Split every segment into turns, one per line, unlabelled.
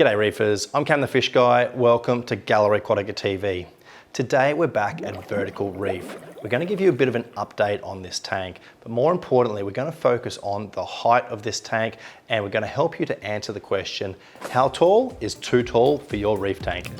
G'day Reefers, I'm Cam the Fish Guy. Welcome to Gallery Aquatica TV. Today we're back at Vertical Reef. We're going to give you a bit of an update on this tank, but more importantly, we're going to focus on the height of this tank and we're going to help you to answer the question, how tall is too tall for your reef tank?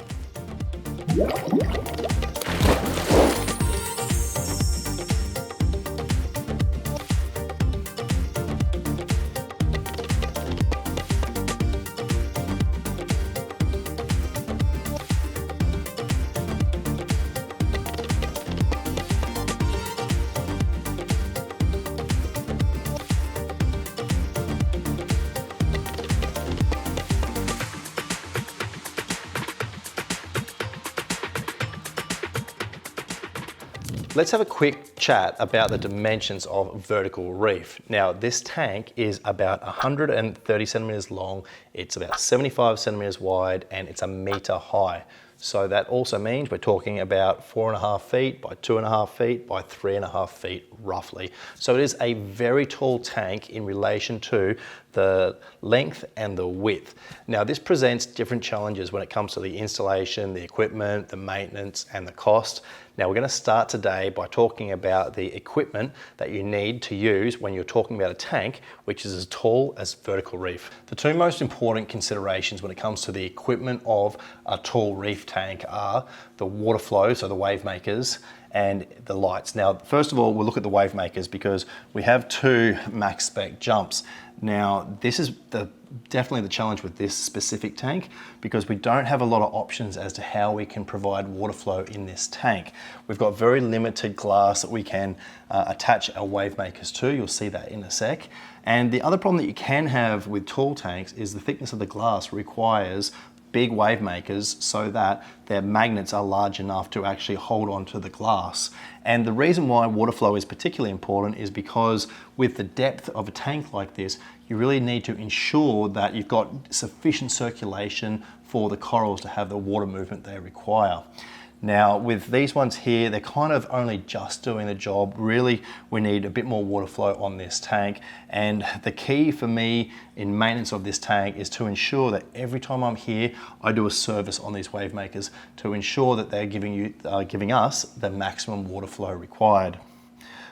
Let's have a quick chat about the dimensions of Vertical Reef. Now, this tank is about 130 centimeters long, it's about 75 centimeters wide, and it's a meter high. So that also means we're talking about 4.5 feet by 2.5 feet by 3.5 feet roughly. So it is a very tall tank in relation to the length and the width. Now this presents different challenges when it comes to the installation, the equipment, the maintenance and the cost. Now we're going to start today by talking about the equipment that you need to use when you're talking about a tank which is as tall as Vertical Reef. The two most important considerations when it comes to the equipment of a tall reef tank are the water flow, so the wave makers, and the lights. Now, first of all, we'll look at the wave makers because we have two max spec jumps. Now, this is definitely the challenge with this specific tank because we don't have a lot of options as to how we can provide water flow in this tank. We've got very limited glass that we can attach our wave makers to. You'll see that in a sec. And the other problem that you can have with tall tanks is the thickness of the glass requires big wave makers so that their magnets are large enough to actually hold on to the glass. And the reason why water flow is particularly important is because with the depth of a tank like this, you really need to ensure that you've got sufficient circulation for the corals to have the water movement they require. Now with these ones here, they're kind of only just doing the job. Really, we need a bit more water flow on this tank. And the key for me in maintenance of this tank is to ensure that every time I'm here, I do a service on these wave makers to ensure that they're giving us the maximum water flow required.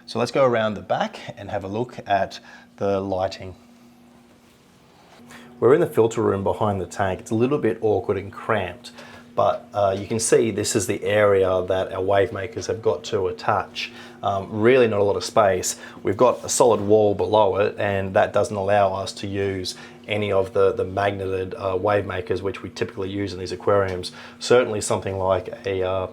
So let's go around the back and have a look at the lighting. We're in the filter room behind the tank. It's a little bit awkward and cramped. But you can see this is the area that our wave makers have got to attach. Really not a lot of space. We've got a solid wall below it and that doesn't allow us to use any of the magneted wave makers which we typically use in these aquariums. Certainly something like a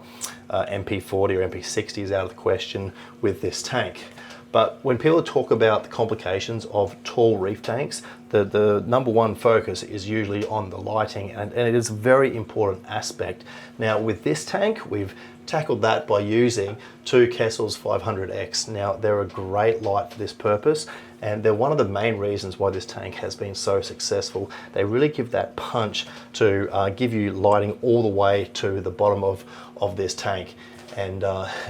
MP40 or MP60 is out of the question with this tank. But when people talk about the complications of tall reef tanks, the number one focus is usually on the lighting, and it is a very important aspect. Now with this tank, we've tackled that by using two Kessel's 500X. Now they're a great light for this purpose, and they're one of the main reasons why this tank has been so successful. They really give that punch to give you lighting all the way to the bottom of this tank. And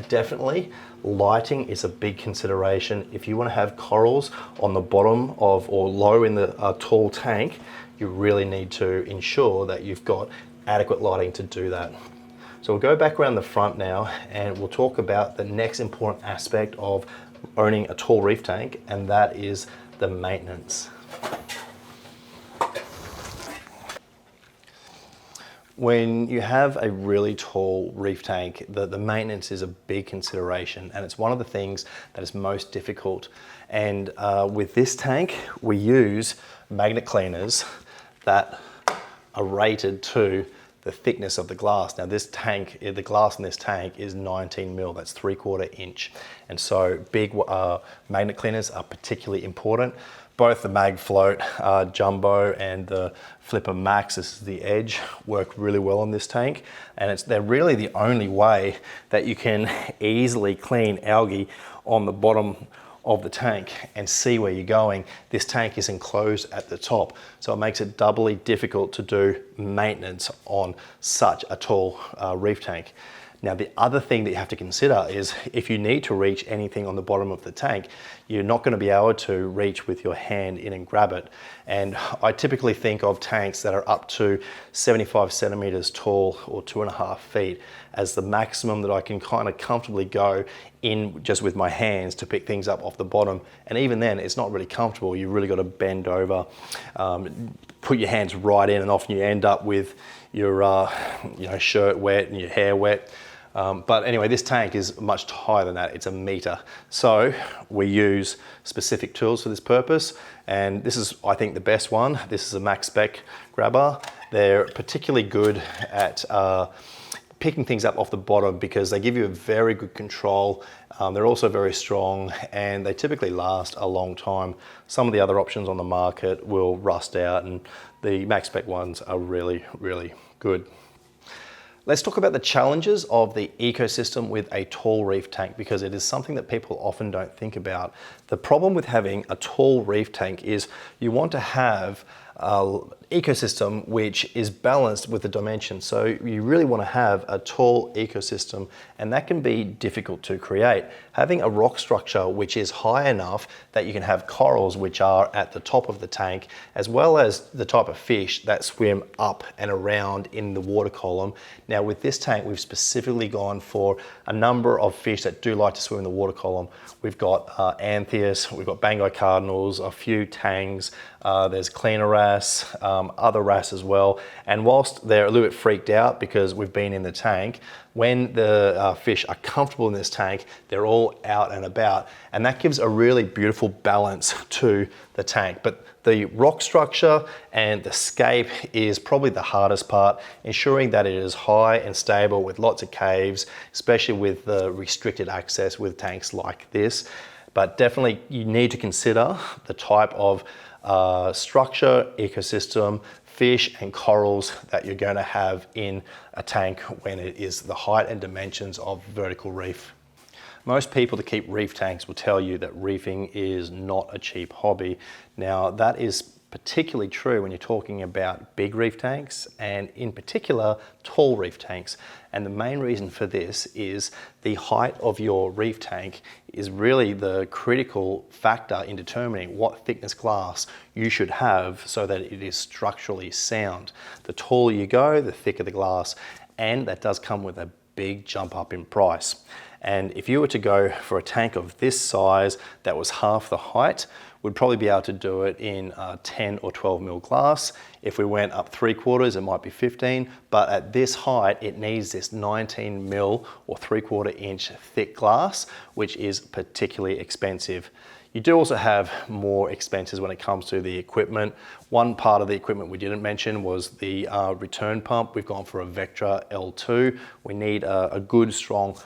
definitely lighting is a big consideration. If you want to have corals on the bottom of or low in the tall tank, you really need to ensure that you've got adequate lighting to do that. So we'll go back around the front now and we'll talk about the next important aspect of owning a tall reef tank, and that is the maintenance. When you have a really tall reef tank, the maintenance is a big consideration, and it's one of the things that is most difficult. And with this tank, we use magnet cleaners that are rated to the thickness of the glass. Now this tank, the glass in this tank is 19 mil, that's 3/4 inch. And so big magnet cleaners are particularly important. Both the Mag Float Jumbo and the Flipper Max, this is the Edge, work really well on this tank. And they're really the only way that you can easily clean algae on the bottom of the tank and see where you're going. This tank is enclosed at the top, so it makes it doubly difficult to do maintenance on such a tall reef tank. Now, the other thing that you have to consider is if you need to reach anything on the bottom of the tank, you're not going to be able to reach with your hand in and grab it. And I typically think of tanks that are up to 75 centimeters tall or 2.5 feet as the maximum that I can kind of comfortably go in just with my hands to pick things up off the bottom. And even then, it's not really comfortable. You really got to bend over, put your hands right in, and often you end up with your shirt wet and your hair wet. But anyway, this tank is much higher than that. It's a meter. So we use specific tools for this purpose. And this is, I think, the best one. This is a max spec grabber. They're particularly good at picking things up off the bottom because they give you a very good control. They're also very strong and they typically last a long time. Some of the other options on the market will rust out, and the max spec ones are really, really good. Let's talk about the challenges of the ecosystem with a tall reef tank, because it is something that people often don't think about. The problem with having a tall reef tank is you want to have an ecosystem which is balanced with the dimensions. So you really want to have a tall ecosystem, and that can be difficult to create. Having a rock structure which is high enough that you can have corals which are at the top of the tank, as well as the type of fish that swim up and around in the water column. Now with this tank, we've specifically gone for a number of fish that do like to swim in the water column. We've got anthias, we've got Bangor cardinals, a few tangs, there's cleaner wrasse, other wrasse as well. And whilst they're a little bit freaked out because we've been in the tank, when the fish are comfortable in this tank, they're all out and about. And that gives a really beautiful balance to the tank. But the rock structure and the scape is probably the hardest part, ensuring that it is high and stable with lots of caves, especially with the restricted access with tanks like this. But definitely you need to consider the type of structure, ecosystem, fish and corals that you're going to have in a tank when it is the height and dimensions of vertical reef. Most people that keep reef tanks will tell you that reefing is not a cheap hobby. Now that is particularly true when you're talking about big reef tanks, and in particular tall reef tanks. And the main reason for this is the height of your reef tank is really the critical factor in determining what thickness glass you should have so that it is structurally sound. The taller you go, the thicker the glass, and that does come with a big jump up in price. And if you were to go for a tank of this size that was half the height, we'd probably be able to do it in 10 or 12 mil glass. If we went up 3/4, it might be 15, but at this height, it needs this 19 mil or 3/4 inch thick glass, which is particularly expensive. You do also have more expenses when it comes to the equipment. One part of the equipment we didn't mention was the return pump. We've gone for a Vectra L2. We need a good, strong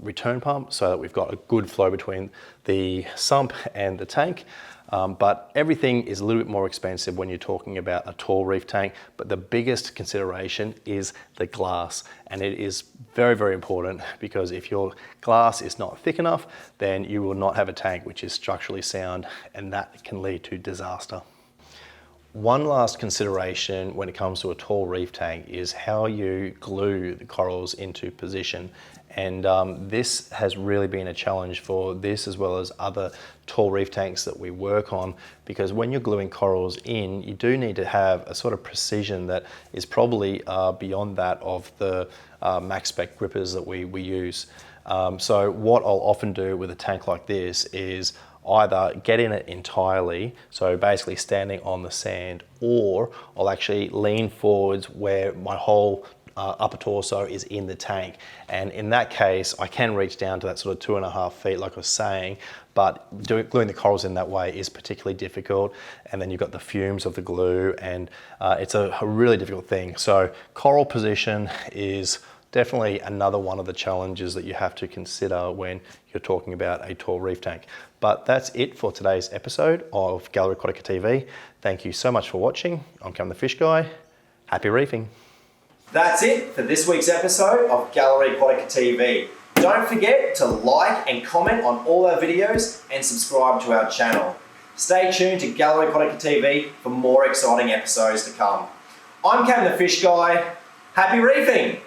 return pump so that we've got a good flow between the sump and the tank. But everything is a little bit more expensive when you're talking about a tall reef tank, but the biggest consideration is the glass. And it is very, very important, because if your glass is not thick enough, then you will not have a tank which is structurally sound, and that can lead to disaster. One last consideration when it comes to a tall reef tank is how you glue the corals into position. And this has really been a challenge for this as well as other tall reef tanks that we work on, because when you're gluing corals in, you do need to have a sort of precision that is probably beyond that of the max spec grippers that we use. So what I'll often do with a tank like this is either get in it entirely, so basically standing on the sand, or I'll actually lean forwards where my whole upper torso is in the tank. And in that case, I can reach down to that sort of 2.5 feet like I was saying, but gluing the corals in that way is particularly difficult. And then you've got the fumes of the glue, and it's a really difficult thing. So coral position is definitely another one of the challenges that you have to consider when you're talking about a tall reef tank. But that's it for today's episode of Gallery Aquatica TV. Thank you so much for watching. I'm Cam the Fish Guy. Happy reefing.
That's it for this week's episode of Gallery Aquatica TV. Don't forget to like and comment on all our videos and subscribe to our channel. Stay tuned to Gallery Aquatica TV for more exciting episodes to come. I'm Cam the Fish Guy. Happy reefing!